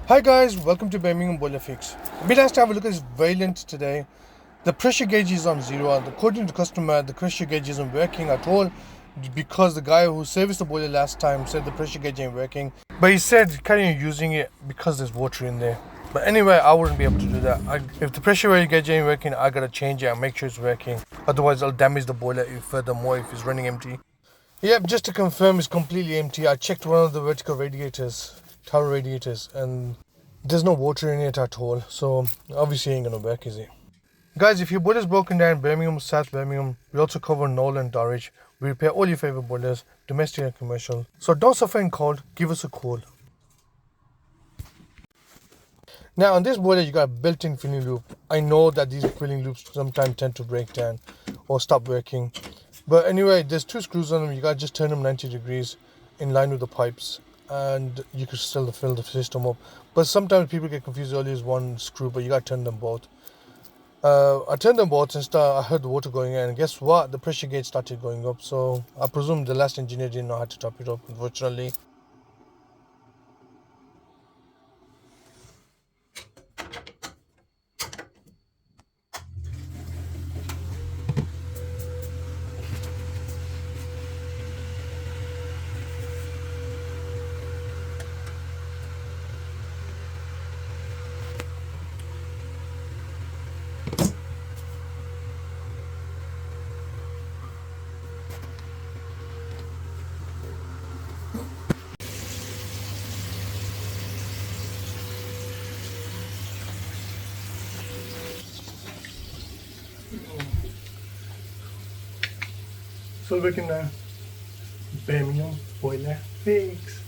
Hi guys, welcome to Birmingham Boiler Fix. Let's have a look at this Vaillant today. The pressure gauge is on zero. According to the customer, the pressure gauge isn't working at all because the guy who serviced the boiler last time said the pressure gauge ain't working. But he said carry on using it because there's water in there. But anyway, I wouldn't be able to do that. If the pressure gauge ain't working, I gotta change it and make sure it's working. Otherwise, I'll damage the boiler furthermore if it's running empty. Yep, just to confirm, it's completely empty. I checked one of the vertical radiators, tower radiators, and there's no water in it at all. So obviously ain't gonna work, is it? Guys, if your boiler's broken down in Birmingham, South Birmingham, we also cover Knoll and Dulwich. We repair all your favourite boilers, domestic and commercial. So don't suffer in cold, give us a call. Now on this boiler you got a built-in filling loop. I know that these filling loops sometimes tend to break down or stop working. But anyway, there's two screws on them. You gotta just turn them 90 degrees in line with the pipes and you can still fill the system up. But sometimes people get confused, only is one screw, but you gotta turn them both. I turned them both and I heard the water going in, and guess what? The pressure gauge started going up. So I presume the last engineer didn't know how to top it up, unfortunately. So we can Birmingham Boiler Fix.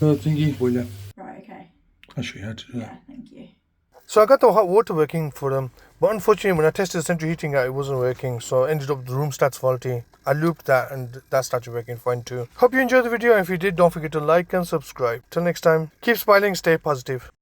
Thingy boiler. Right, okay. I'll show you how to do that. Yeah, thank you. So I got the hot water working for them, but unfortunately when I tested the central heating out, it wasn't working, so I ended up the room starts faulty. I looped that and that started working fine too. Hope you enjoyed the video, and if you did, don't forget to like and subscribe. Till next time, keep smiling, stay positive.